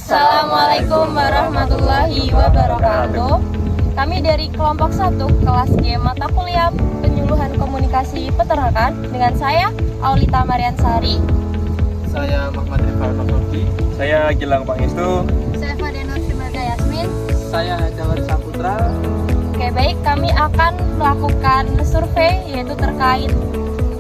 Assalamualaikum warahmatullahi wabarakatuh. Kami dari kelompok 1 kelas G mata kuliah penyuluhan komunikasi peternakan dengan saya Aulita Mariansari. Saya Muhammad Rifal Masofi. Saya Gilang Pangestu. Saya Fadenur Simaga Yasmin. Saya Jawar Saputra. Oke, baik, kami akan melakukan survei yaitu terkait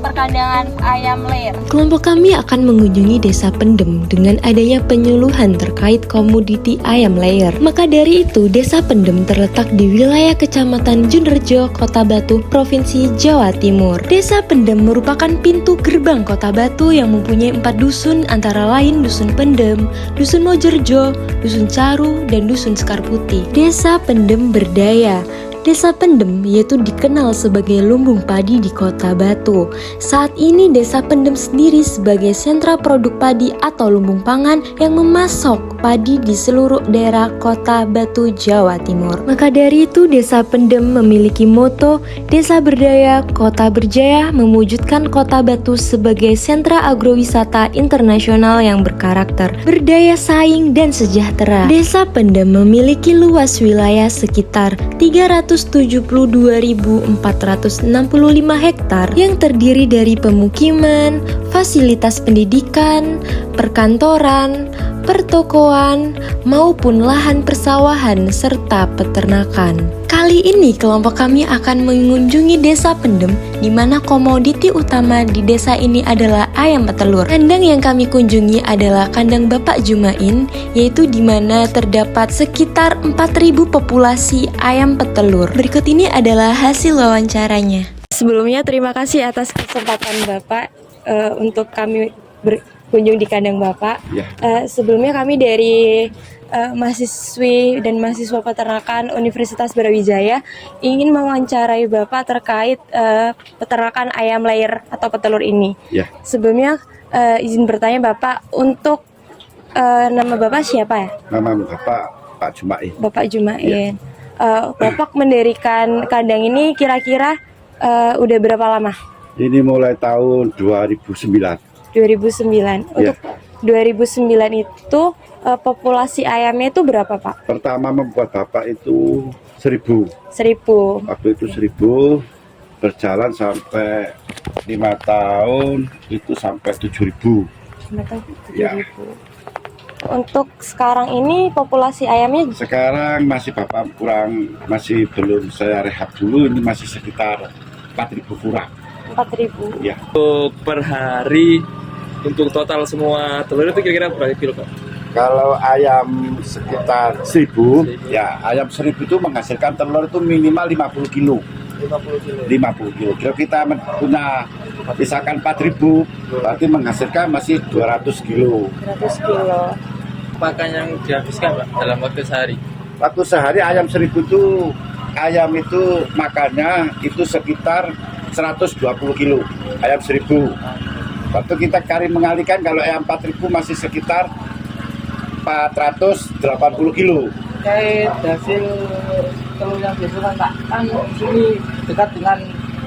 perkandangan ayam layer. Kelompok kami akan mengunjungi Desa Pendem dengan adanya penyuluhan terkait komoditi ayam layer. Maka dari itu, Desa Pendem terletak di wilayah Kecamatan Junrejo, Kota Batu, Provinsi Jawa Timur. Desa Pendem merupakan pintu gerbang Kota Batu yang mempunyai 4 dusun antara lain Dusun Pendem, Dusun Mojerjo, Dusun Caru, dan Dusun Sekar Putih. Desa Pendem berdaya. Desa Pendem yaitu dikenal sebagai lumbung padi di Kota Batu. Saat ini Desa Pendem sendiri sebagai sentra produk padi atau lumbung pangan yang memasok padi di seluruh daerah Kota Batu, Jawa Timur. Maka dari itu Desa Pendem memiliki moto Desa Berdaya, Kota Berjaya, mewujudkan Kota Batu sebagai sentra agrowisata internasional yang berkarakter berdaya saing dan sejahtera. Desa Pendem memiliki luas wilayah sekitar 372.465 hektar yang terdiri dari pemukiman, fasilitas pendidikan, perkantoran, pertokoan, maupun lahan persawahan serta peternakan. Kali ini kelompok kami akan mengunjungi Desa Pendem, di mana komoditi utama di desa ini adalah ayam petelur. Kandang yang kami kunjungi adalah kandang Bapak Jumain, yaitu di mana terdapat sekitar 4.000 populasi ayam petelur. Berikut ini adalah hasil wawancaranya. Sebelumnya terima kasih atas kesempatan Bapak untuk kami berkunjung di kandang Bapak. Ya. Sebelumnya kami dari mahasiswi dan mahasiswa peternakan Universitas Brawijaya ingin mewawancarai Bapak terkait peternakan ayam layer atau petelur ini. Ya. Sebelumnya izin bertanya Bapak, untuk nama Bapak siapa ya? Nama Bapak Pak Jumain. Bapak Jumain. Bapak mendirikan kandang ini kira-kira udah berapa lama? Ini mulai tahun 2009. 2009. Untuk 2009 itu populasi ayamnya itu berapa Pak? Pertama membuat Bapak itu 1.000. 1.000. Waktu itu 1.000, berjalan sampai 5 tahun itu sampai 7.000. Ya. Untuk sekarang ini populasi ayamnya Sekarang masih Bapak masih belum saya rehab dulu, ini masih sekitar 4.000 kurang. 4.000. Ya. Per hari untuk total semua telur itu kira-kira berapa kilo, Pak? Kalau ayam sekitar 1.000, ya ayam 1.000 itu menghasilkan telur itu minimal 50 kilo. 50 kilo. Kalau kita punya misalkan 4.000, berarti menghasilkan masih 200 kilo. 200 kilo. Pakan yang dihabiskan Pak dalam waktu sehari? Waktu sehari ayam 1.000 itu, ayam itu makannya itu sekitar 120 kilo, ayam 1.000. Waktu kita kari mengalihkan, kalau ayam 4.000 masih sekitar 480 kilo. Terkait hasil telur yang dihasilkan Pak, kan di sini dekat dengan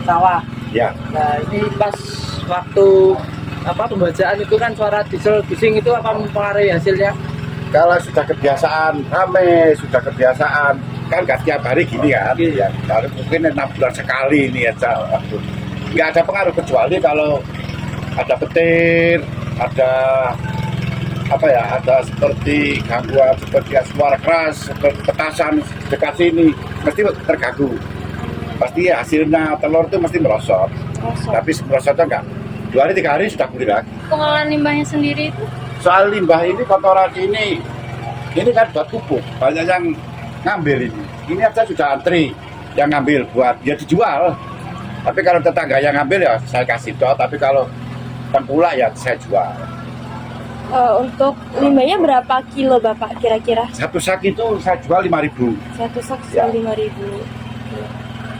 sawah. Ya. Nah ini pas waktu pembajaan itu kan suara diesel bising itu apa mempengaruhi hasilnya? Kalau sudah kebiasaan rame, sudah kebiasaan kan gak tiap hari gini kan, ya mungkin 6 bulan sekali ini aja waktu. Nggak ada pengaruh kecuali kalau ada petir, ada ada seperti gangguan seperti suara keras, seperti petasan dekat sini, mesti terganggu. Pasti hasilnya telur itu mesti merosot. Tapi merosotnya enggak. 2 hari 3 hari sudah pulih lagi. Pengolahan limbahnya sendiri itu? Soal limbah ini, kotoran ini kan buat pupuk, banyak yang ngambil ini. Ini aja sudah antri yang ngambil buat ya dijual. Tapi kalau tetangga yang ngambil ya saya kasih dot, tapi kalau tengkulak ya saya jual. Untuk limbahnya berapa kilo Bapak kira-kira? Satu sak itu saya jual 5.000. Satu sak Ya. 5.000.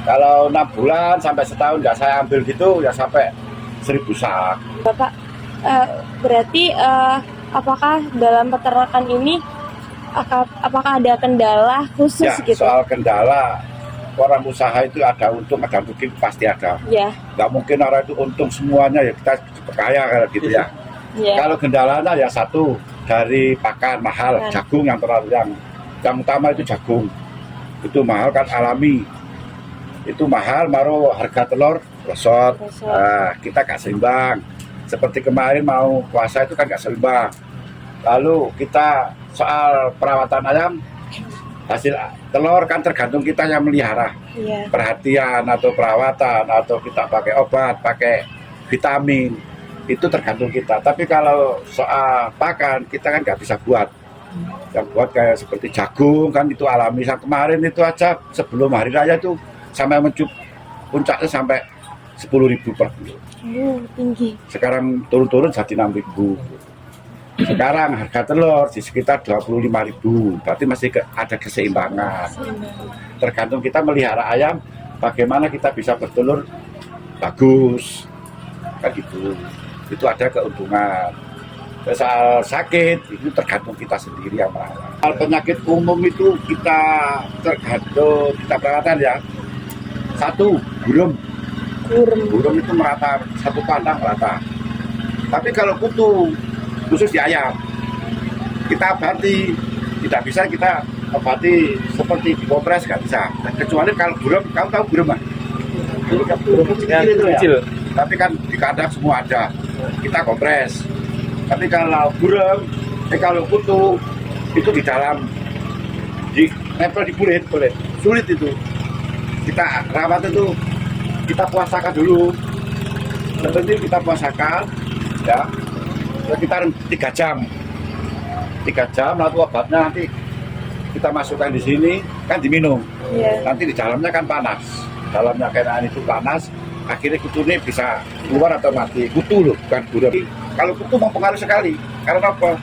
Kalau 6 bulan sampai setahun nggak saya ambil gitu ya sampai 1.000 sak. Bapak, berarti apakah dalam peternakan ini apakah ada kendala khusus Ya, gitu? soal kendala, orang usaha itu ada untung, ada rugi pasti ada. Ya, Nggak mungkin orang itu untung semuanya ya kita kaya kayak gitu ya. ya. Kalau kendalanya ya satu, dari pakan mahal, jagung yang utama itu jagung. Itu mahal kan alami. Itu mahal, baru harga telur rosot. Nah, kita gak seimbang. Seperti kemarin mau puasa itu kan gak seimbang. Lalu kita soal perawatan ayam, hasil telur kan tergantung kita yang melihara. Perhatian atau perawatan atau kita pakai obat, pakai vitamin, itu tergantung kita. Tapi kalau soal pakan kita kan nggak bisa buat. Yang buat kayak seperti jagung kan itu alami. Yang kemarin itu aja sebelum hari raya itu sampai puncaknya sampai 10.000 per kilo. Tinggi. Sekarang turun-turun jadi 6.000. Sekarang harga telur di sekitar 25.000. Berarti masih ada keseimbangan. Tergantung kita melihara ayam, bagaimana kita bisa bertelur bagus. Kan gitu. Itu ada keuntungan. Soal sakit itu tergantung kita sendiri yang merawat. Soal penyakit umum itu kita tergantung kita perawatan ya. Satu, burung itu merata, satu kandang merata. Tapi kalau kutu khusus di ayam kita obati, tidak bisa kita obati seperti dikompres, nggak bisa. Kecuali kalau burung, kamu tahu burung kan? Burung kecil itu ya. Tapi kan di kandang semua ada, kita kompres. Tapi kalau burung, kalau kutu itu di dalam, di nempel di kulit, sulit itu. Kita rawat itu, kita puasakan dulu. Seperti kita puasakan, ya, sekitar 3 jam. 3 jam, lalu obatnya nanti kita masukkan di sini, kan diminum. Nanti di dalamnya kan panas. Dalamnya kainan itu panas. Akhirnya kutu ini bisa keluar atau mati. Kutu loh, bukan burung. Kalau kutu mempengaruhi sekali. Karena apa?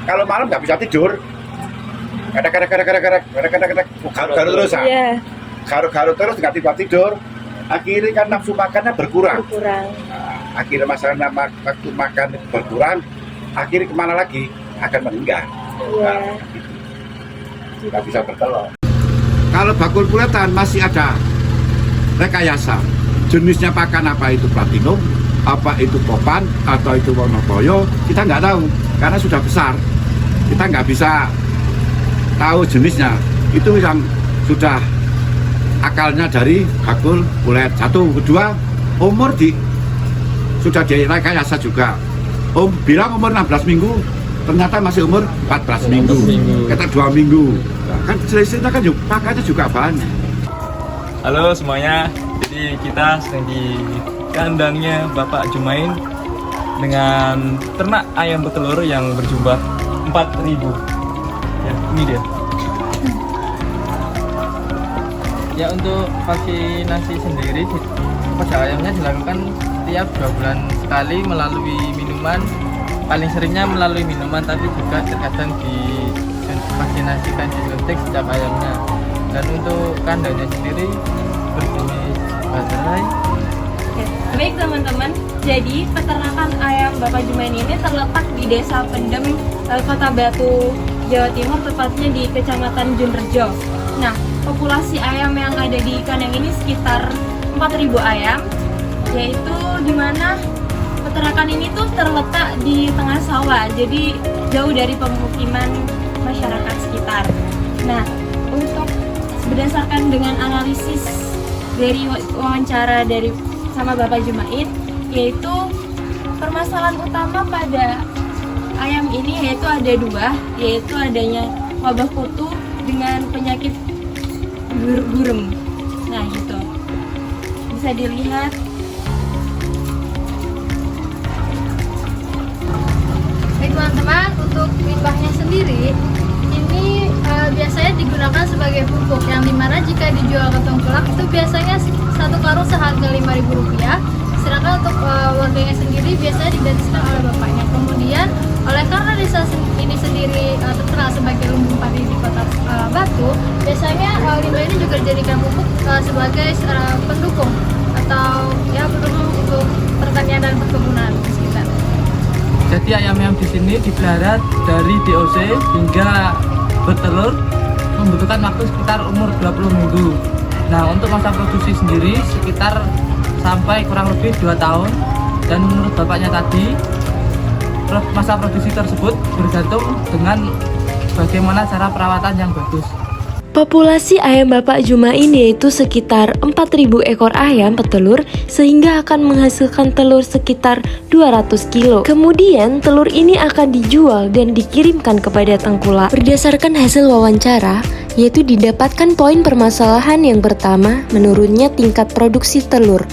Kalau malam nggak bisa tidur. Kadang-kadang garu terus. Garu terus nggak tiba tidur. Akhirnya kan nafsu makannya berkurang. Nah, akhirnya masalah waktu makan berkurang. Akhirnya kemana lagi? Akan meninggal. Nah, gitu. Nggak bisa bertelur. Kalau bakul kuletan masih ada rekayasa. Jenisnya pakan apa itu platinum, apa itu popan, atau itu wonoboyo, kita nggak tahu karena sudah besar. Kita nggak bisa tahu jenisnya. Itu yang sudah akalnya dari bakul kulet. Satu, kedua, umur sudah direkayasa juga. Bilang umur 16 minggu, ternyata masih umur 14 minggu. Kata 2 minggu. Kan selisihnya kan pakannya juga banyak. Halo semuanya. Jadi kita sedang di kandangnya Bapak Jumain dengan ternak ayam petelur yang berjumlah 4.000. Ya, ini dia. Ya, untuk vaksinasi sendiri pada ayamnya dilakukan tiap 2 bulan sekali melalui minuman. Paling seringnya melalui minuman, tapi juga terkadang divaksinasikan disuntik setiap ayamnya. Dan untuk kandangnya sendiri berjenis baterai. Baik teman-teman, jadi peternakan ayam Bapak Jumain ini terletak di Desa Pendem, Kota Batu, Jawa Timur, tepatnya di Kecamatan Junrejo. Nah, populasi ayam yang ada di kandang ini sekitar 4.000 ayam, yaitu di mana peternakan ini tuh terletak di tengah sawah, jadi jauh dari pemukiman masyarakat sekitar. Nah, untuk berdasarkan dengan analisis dari wawancara dari sama Bapak Jumain, yaitu permasalahan utama pada ayam ini yaitu ada 2, yaitu adanya wabah kutu dengan penyakit burem. Nah, gitu. Bisa dilihat. Baik teman-teman, untuk limbahnya sendiri ini biasanya digunakan sebagai pupuk, yang dimana jika dijual ke tengkulak itu biasanya 1 karung seharga Rp5.000. Sedangkan untuk warganya sendiri biasanya digratiskan oleh bapaknya. Kemudian oleh karena desa ini sendiri terkenal sebagai lumbung padi di Kota Batu, biasanya limbah ini juga dijadikan pupuk sebagai pendukung atau ya pendukung untuk pertanian dan perkebunan di sekitar. Jadi ayam-ayam di sini dipelihara dari DOC hingga bertelur membutuhkan waktu sekitar umur 20 minggu. Nah, untuk masa produksi sendiri sekitar sampai kurang lebih 2 tahun. Dan menurut bapaknya tadi, masa produksi tersebut bergantung dengan bagaimana cara perawatan yang bagus. Populasi ayam Bapak Jumain yaitu sekitar 4.000 ekor ayam petelur sehingga akan menghasilkan telur sekitar 200 kilo. Kemudian telur ini akan dijual dan dikirimkan kepada tengkulak. Berdasarkan hasil wawancara, yaitu didapatkan poin permasalahan yang pertama, menurunnya tingkat produksi telur.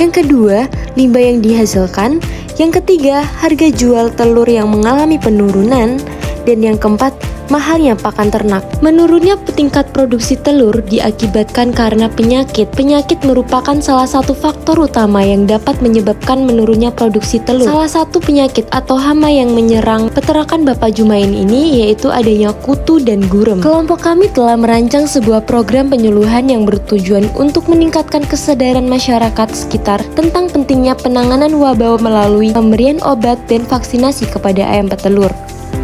Yang kedua, limbah yang dihasilkan. Yang ketiga, harga jual telur yang mengalami penurunan. Dan yang keempat, mahalnya pakan ternak. Menurunnya tingkat produksi telur diakibatkan karena penyakit. Penyakit merupakan salah satu faktor utama yang dapat menyebabkan menurunnya produksi telur. Salah satu penyakit atau hama yang menyerang peternakan Bapak Jumain ini yaitu adanya kutu dan gurem. Kelompok kami telah merancang sebuah program penyuluhan yang bertujuan untuk meningkatkan kesadaran masyarakat sekitar tentang pentingnya penanganan wabah melalui pemberian obat dan vaksinasi kepada ayam petelur.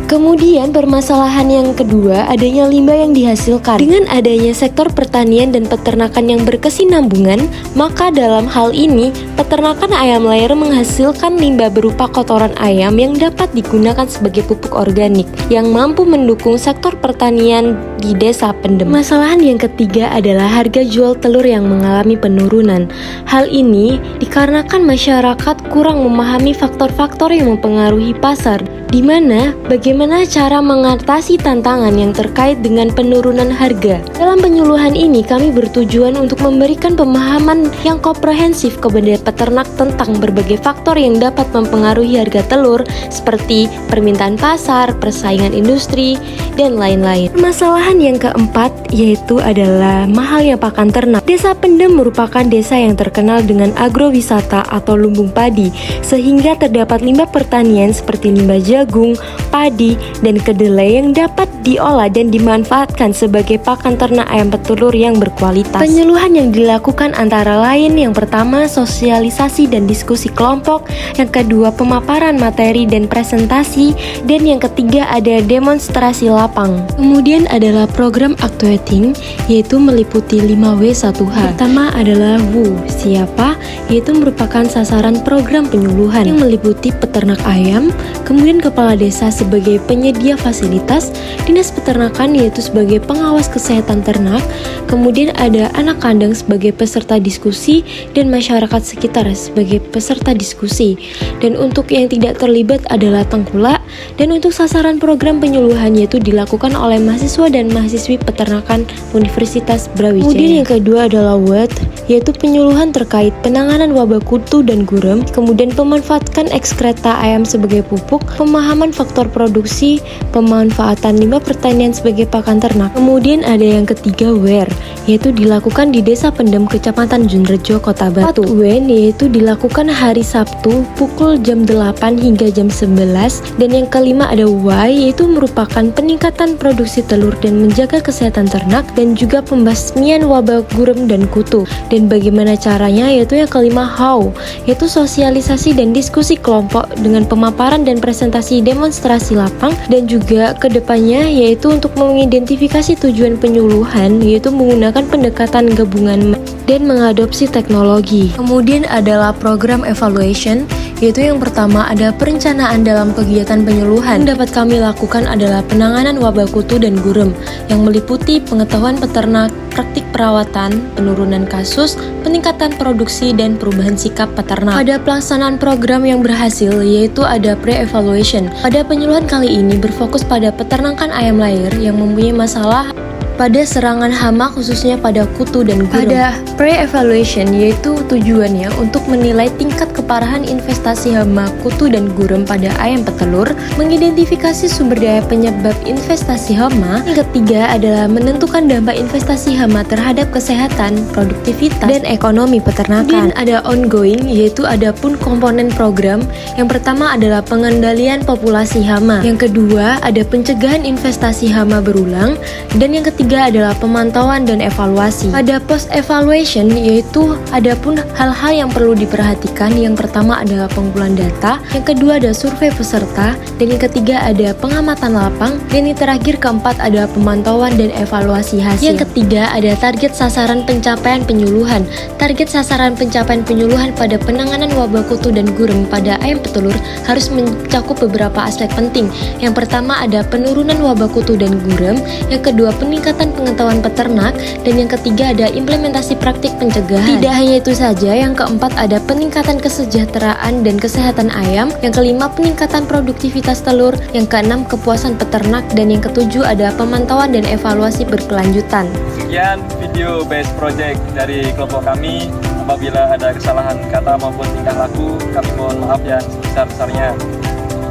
Kemudian permasalahan yang kedua, adanya limbah yang dihasilkan. Dengan adanya sektor pertanian dan peternakan yang berkesinambungan, maka dalam hal ini peternakan ayam layer menghasilkan limbah berupa kotoran ayam yang dapat digunakan sebagai pupuk organik yang mampu mendukung sektor pertanian di Desa Pendem. Masalahan yang ketiga adalah harga jual telur yang mengalami penurunan. Hal ini dikarenakan masyarakat kurang memahami faktor-faktor yang mempengaruhi pasar, di mana bagaimana cara mengatasi tantangan yang terkait dengan penurunan harga. Dalam penyuluhan ini kami bertujuan untuk memberikan pemahaman yang komprehensif kepada peternak tentang berbagai faktor yang dapat mempengaruhi harga telur seperti permintaan pasar, persaingan industri, dan lain-lain. Permasalahan yang keempat yaitu adalah mahalnya pakan ternak. Desa Pendem merupakan desa yang terkenal dengan agrowisata atau lumbung padi, sehingga terdapat limbah pertanian seperti limbah jagung, padi, dan kedelai yang dapat diolah dan dimanfaatkan sebagai pakan ternak ayam petelur yang berkualitas. Penyuluhan yang dilakukan antara lain yang pertama sosialisasi dan diskusi kelompok, yang kedua pemaparan materi dan presentasi, dan yang ketiga ada demonstrasi lapang. Kemudian adalah program actuating yaitu meliputi 5W1H. Pertama adalah WU, siapa? Yaitu merupakan sasaran program penyuluhan yang meliputi peternak ayam, kemudian kepala desa sebagai penyedia fasilitas, dinas peternakan yaitu sebagai pengawas kesehatan ternak, kemudian ada anak kandang sebagai peserta diskusi dan masyarakat sekitar sebagai peserta diskusi. Dan untuk yang tidak terlibat adalah tengkulak, dan untuk sasaran program penyuluhan yaitu dilakukan oleh mahasiswa dan mahasiswi peternakan Universitas Brawijaya. Kemudian yang kedua adalah WOT, yaitu penyuluhan terkait penanganan wabah kutu dan gurem, kemudian pemanfaatkan ekskreta ayam sebagai pupuk, pemahaman faktor produksi, pemanfaatan limbah pertanian sebagai pakan ternak. Kemudian ada yang ketiga WER, yaitu dilakukan di Desa Pendem, Kecamatan Junrejo, Kota Batu. WEN yaitu dilakukan hari Sabtu pukul jam 8 hingga jam 11. Dan yang kelima ada Y, yaitu merupakan peningkatan produksi telur dan menjaga kesehatan ternak, dan juga pembasmian wabah gurem dan kutu. Dan bagaimana caranya, yaitu yang kelima How, yaitu sosialisasi dan diskusi kelompok dengan pemaparan dan presentasi demonstrasi lapang, dan juga kedepannya yaitu untuk mengidentifikasi tujuan penyuluhan yaitu menggunakan pendekatan gabungan dan mengadopsi teknologi. Kemudian adalah program evaluation, yaitu yang pertama ada perencanaan dalam kegiatan penyuluhan. Yang dapat kami lakukan adalah penanganan wabah kutu dan gurem yang meliputi pengetahuan peternak, praktik perawatan, penurunan kasus, peningkatan produksi, dan perubahan sikap peternak. Pada pelaksanaan program yang berhasil yaitu ada pre-evaluation. Pada penyuluhan kali ini berfokus pada peternakan ayam layer yang mempunyai masalah pada serangan hama khususnya pada kutu dan gurem. Pada pre-evaluation yaitu tujuannya untuk menilai tingkat keparahan investasi hama kutu dan gurem pada ayam petelur, mengidentifikasi sumber daya penyebab investasi hama. Yang ketiga adalah menentukan dampak investasi hama terhadap kesehatan, produktivitas, dan ekonomi peternakan. Kemudian ada ongoing yaitu ada pun komponen program. Yang pertama adalah pengendalian populasi hama. Yang kedua ada pencegahan investasi hama berulang, dan yang ketiga ketiga adalah pemantauan dan evaluasi. Pada post evaluation, yaitu ada pun hal-hal yang perlu diperhatikan. Yang pertama adalah pengumpulan data, yang kedua ada survei peserta, dan yang ketiga ada pengamatan lapang, dan yang terakhir keempat adalah pemantauan dan evaluasi hasil. Yang ketiga ada target sasaran pencapaian penyuluhan. Target sasaran pencapaian penyuluhan pada penanganan wabah kutu dan gurem pada ayam petelur harus mencakup beberapa aspek penting. Yang pertama ada penurunan wabah kutu dan gurem, yang kedua peningkatan pengetahuan peternak, dan yang ketiga ada implementasi praktik pencegahan. Tidak hanya itu saja, yang keempat ada peningkatan kesejahteraan dan kesehatan ayam, yang kelima peningkatan produktivitas telur, yang keenam kepuasan peternak, dan yang ketujuh ada pemantauan dan evaluasi berkelanjutan. Sekian video base project dari kelompok kami. Apabila ada kesalahan kata maupun tingkah laku, kami mohon maaf yang sebesar-besarnya.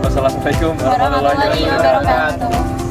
Wassalamualaikum warahmatullahi wabarakatuh.